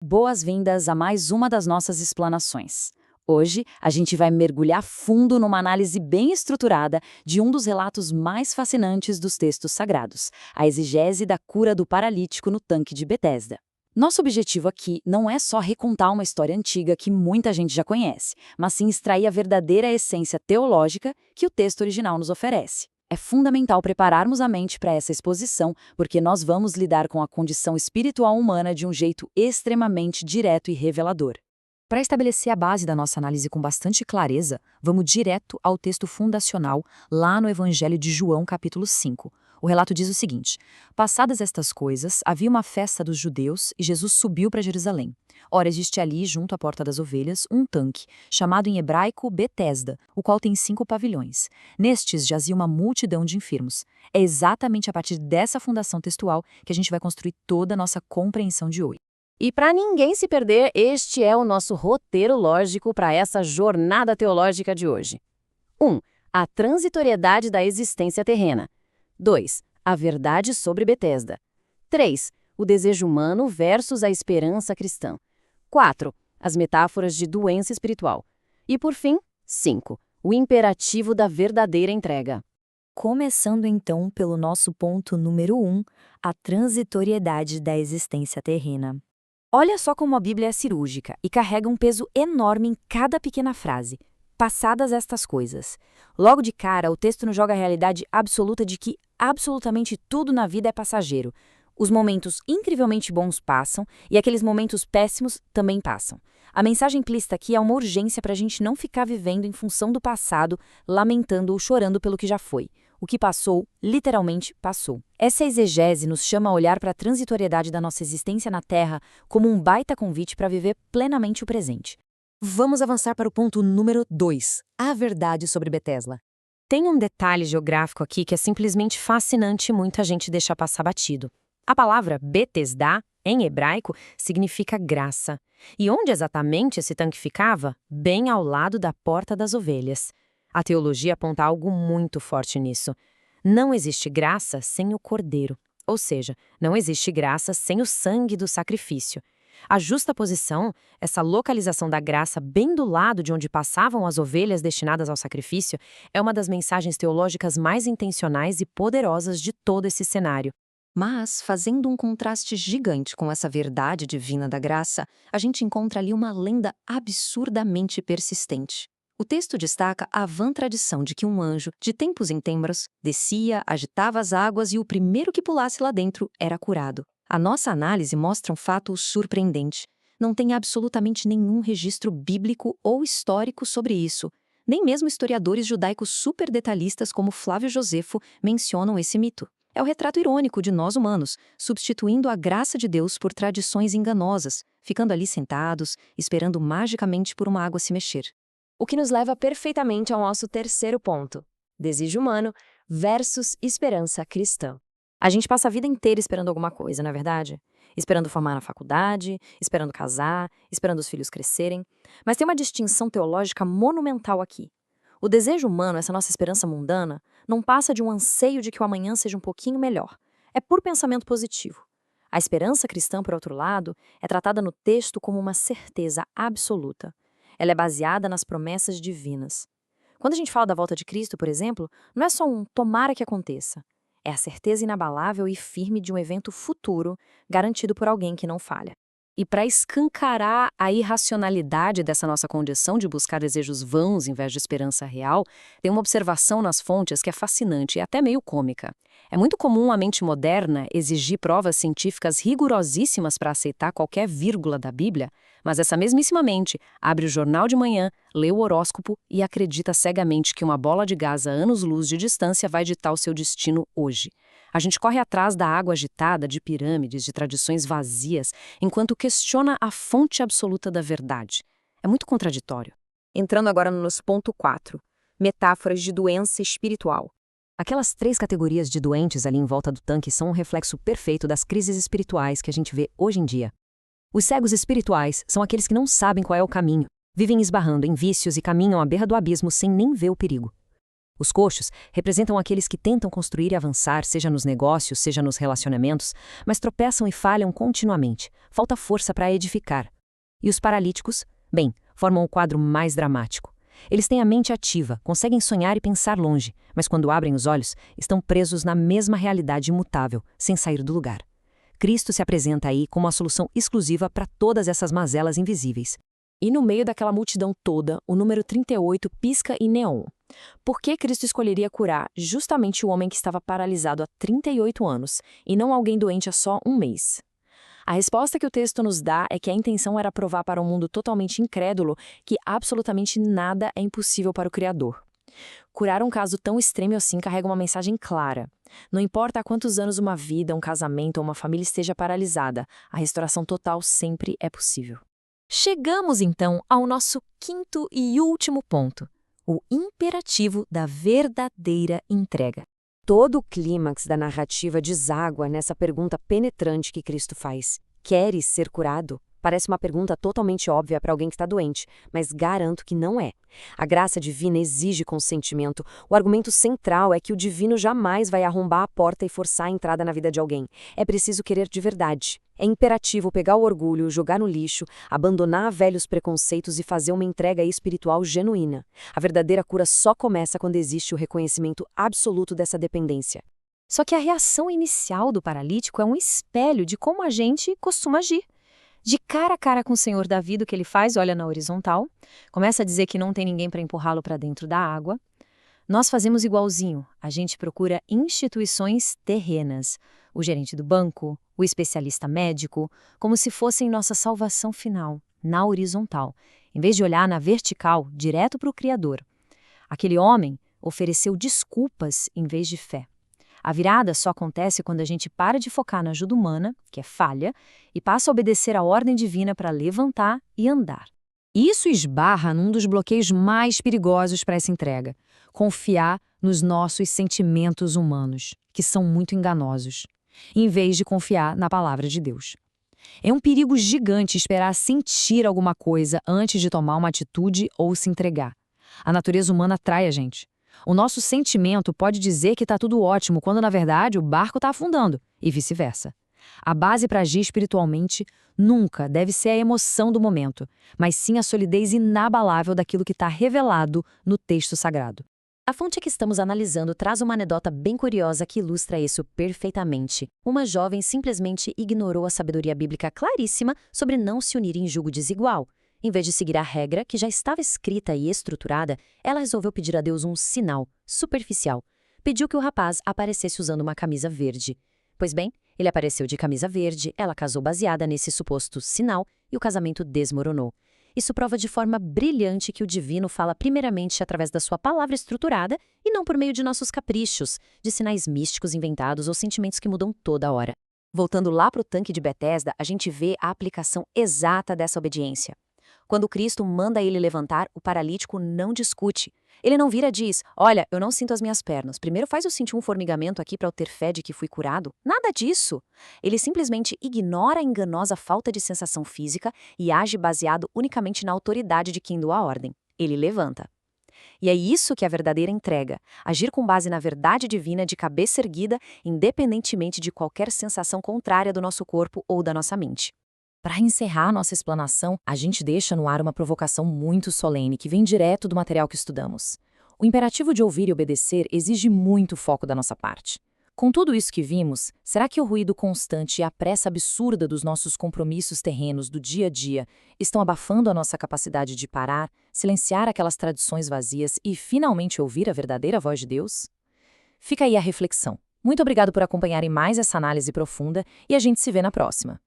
Boas-vindas a mais uma das nossas explanações. Hoje, a gente vai mergulhar fundo numa análise bem estruturada de um dos relatos mais fascinantes dos textos sagrados, a exegese da cura do paralítico no tanque de Betesda. Nosso objetivo aqui não é só recontar uma história antiga que muita gente já conhece, mas sim extrair a verdadeira essência teológica que o texto original nos oferece. É fundamental prepararmos a mente para essa exposição, porque nós vamos lidar com a condição espiritual humana de um jeito extremamente direto e revelador. Para estabelecer a base da nossa análise com bastante clareza, vamos direto ao texto fundacional, lá no Evangelho de João, capítulo 5. O relato diz o seguinte: passadas estas coisas, havia uma festa dos judeus e Jesus subiu para Jerusalém. Ora, existe ali, junto à porta das ovelhas, um tanque, chamado em hebraico Betesda, o qual tem 5 pavilhões. Nestes jazia uma multidão de enfermos. É exatamente a partir dessa fundação textual que a gente vai construir toda a nossa compreensão de hoje. E para ninguém se perder, este é o nosso roteiro lógico para essa jornada teológica de hoje. 1. A transitoriedade da existência terrena. 2. A verdade sobre Betesda. 3. O desejo humano versus a esperança cristã. 4. As metáforas de doença espiritual. E, por fim, 5. O imperativo da verdadeira entrega. Começando então pelo nosso ponto número 1, a transitoriedade da existência terrena. Olha só como a Bíblia é cirúrgica e carrega um peso enorme em cada pequena frase. Passadas estas coisas. Logo de cara, o texto nos joga a realidade absoluta de que absolutamente tudo na vida é passageiro. Os momentos incrivelmente bons passam e aqueles momentos péssimos também passam. A mensagem implícita aqui é uma urgência para a gente não ficar vivendo em função do passado, lamentando ou chorando pelo que já foi. O que passou, literalmente passou. Essa exegese nos chama a olhar para a transitoriedade da nossa existência na Terra como um baita convite para viver plenamente o presente. Vamos avançar para o ponto número 2, a verdade sobre Betesda. Tem um detalhe geográfico aqui que é simplesmente fascinante e muita gente deixa passar batido. A palavra Betesda, em hebraico, significa graça. E onde exatamente esse tanque ficava? Bem ao lado da porta das ovelhas. A teologia aponta algo muito forte nisso. Não existe graça sem o cordeiro. Ou seja, não existe graça sem o sangue do sacrifício. A justaposição, essa localização da graça bem do lado de onde passavam as ovelhas destinadas ao sacrifício, é uma das mensagens teológicas mais intencionais e poderosas de todo esse cenário. Mas, fazendo um contraste gigante com essa verdade divina da graça, a gente encontra ali uma lenda absurdamente persistente. O texto destaca a vã tradição de que um anjo, de tempos em tempos, descia, agitava as águas e o primeiro que pulasse lá dentro era curado. A nossa análise mostra um fato surpreendente. Não tem absolutamente nenhum registro bíblico ou histórico sobre isso. Nem mesmo historiadores judaicos super detalhistas como Flávio Josefo mencionam esse mito. É o retrato irônico de nós humanos, substituindo a graça de Deus por tradições enganosas, ficando ali sentados, esperando magicamente por uma água se mexer. O que nos leva perfeitamente ao nosso terceiro ponto: desejo humano versus esperança cristã. A gente passa a vida inteira esperando alguma coisa, não é verdade? Esperando formar na faculdade, esperando casar, esperando os filhos crescerem. Mas tem uma distinção teológica monumental aqui. O desejo humano, essa nossa esperança mundana, não passa de um anseio de que o amanhã seja um pouquinho melhor. É puro pensamento positivo. A esperança cristã, por outro lado, é tratada no texto como uma certeza absoluta. Ela é baseada nas promessas divinas. Quando a gente fala da volta de Cristo, por exemplo, não é só um tomara que aconteça. É a certeza inabalável e firme de um evento futuro, garantido por alguém que não falha. E para escancarar a irracionalidade dessa nossa condição de buscar desejos vãos em vez de esperança real, tem uma observação nas fontes que é fascinante e até meio cômica. É muito comum a mente moderna exigir provas científicas rigorosíssimas para aceitar qualquer vírgula da Bíblia, mas essa mesmíssima mente abre o jornal de manhã, lê o horóscopo e acredita cegamente que uma bola de gás a anos-luz de distância vai ditar o seu destino hoje. A gente corre atrás da água agitada de pirâmides, de tradições vazias, enquanto questiona a fonte absoluta da verdade. É muito contraditório. Entrando agora no nosso ponto 4, metáforas de doença espiritual. Aquelas 3 categorias de doentes ali em volta do tanque são um reflexo perfeito das crises espirituais que a gente vê hoje em dia. Os cegos espirituais são aqueles que não sabem qual é o caminho, vivem esbarrando em vícios e caminham à beira do abismo sem nem ver o perigo. Os coxos representam aqueles que tentam construir e avançar, seja nos negócios, seja nos relacionamentos, mas tropeçam e falham continuamente. Falta força para edificar. E os paralíticos? Bem, formam o quadro mais dramático. Eles têm a mente ativa, conseguem sonhar e pensar longe, mas quando abrem os olhos, estão presos na mesma realidade imutável, sem sair do lugar. Cristo se apresenta aí como a solução exclusiva para todas essas mazelas invisíveis. E no meio daquela multidão toda, o número 38 pisca em neon. Por que Cristo escolheria curar justamente o homem que estava paralisado há 38 anos, e não alguém doente há só um mês? A resposta que o texto nos dá é que a intenção era provar para um mundo totalmente incrédulo que absolutamente nada é impossível para o Criador. Curar um caso tão extremo assim carrega uma mensagem clara. Não importa há quantos anos uma vida, um casamento ou uma família esteja paralisada, a restauração total sempre é possível. Chegamos então ao nosso quinto e último ponto, o imperativo da verdadeira entrega. Todo o clímax da narrativa deságua nessa pergunta penetrante que Cristo faz. Queres ser curado? Parece uma pergunta totalmente óbvia para alguém que está doente, mas garanto que não é. A graça divina exige consentimento. O argumento central é que o divino jamais vai arrombar a porta e forçar a entrada na vida de alguém. É preciso querer de verdade. É imperativo pegar o orgulho, jogar no lixo, abandonar velhos preconceitos e fazer uma entrega espiritual genuína. A verdadeira cura só começa quando existe o reconhecimento absoluto dessa dependência. Só que a reação inicial do paralítico é um espelho de como a gente costuma agir. De cara a cara com o Senhor da vida, o que ele faz? Olha na horizontal, começa a dizer que não tem ninguém para empurrá-lo para dentro da água. Nós fazemos igualzinho, a gente procura instituições terrenas, o gerente do banco, o especialista médico, como se fossem nossa salvação final, na horizontal, em vez de olhar na vertical, direto para o Criador. Aquele homem ofereceu desculpas em vez de fé. A virada só acontece quando a gente para de focar na ajuda humana, que é falha, e passa a obedecer à ordem divina para levantar e andar. Isso esbarra num dos bloqueios mais perigosos para essa entrega: confiar nos nossos sentimentos humanos, que são muito enganosos, em vez de confiar na palavra de Deus. É um perigo gigante esperar sentir alguma coisa antes de tomar uma atitude ou se entregar. A natureza humana atrai a gente. O nosso sentimento pode dizer que está tudo ótimo, quando na verdade o barco está afundando, e vice-versa. A base para agir espiritualmente nunca deve ser a emoção do momento, mas sim a solidez inabalável daquilo que está revelado no texto sagrado. A fonte que estamos analisando traz uma anedota bem curiosa que ilustra isso perfeitamente. Uma jovem simplesmente ignorou a sabedoria bíblica claríssima sobre não se unir em julgo desigual. Em vez de seguir a regra, que já estava escrita e estruturada, ela resolveu pedir a Deus um sinal superficial. Pediu que o rapaz aparecesse usando uma camisa verde. Pois bem, ele apareceu de camisa verde, ela casou baseada nesse suposto sinal e o casamento desmoronou. Isso prova de forma brilhante que o divino fala primeiramente através da sua palavra estruturada e não por meio de nossos caprichos, de sinais místicos inventados ou sentimentos que mudam toda hora. Voltando lá para o tanque de Betesda, a gente vê a aplicação exata dessa obediência. Quando Cristo manda ele levantar, o paralítico não discute. Ele não vira e diz: olha, eu não sinto as minhas pernas. Primeiro faz eu sentir um formigamento aqui para eu ter fé de que fui curado. Nada disso. Ele simplesmente ignora a enganosa falta de sensação física e age baseado unicamente na autoridade de quem deu a ordem. Ele levanta. E é isso que é a verdadeira entrega. Agir com base na verdade divina de cabeça erguida, independentemente de qualquer sensação contrária do nosso corpo ou da nossa mente. Para encerrar nossa explanação, a gente deixa no ar uma provocação muito solene que vem direto do material que estudamos. O imperativo de ouvir e obedecer exige muito foco da nossa parte. Com tudo isso que vimos, será que o ruído constante e a pressa absurda dos nossos compromissos terrenos do dia a dia estão abafando a nossa capacidade de parar, silenciar aquelas tradições vazias e finalmente ouvir a verdadeira voz de Deus? Fica aí a reflexão. Muito obrigado por acompanharem mais essa análise profunda e a gente se vê na próxima.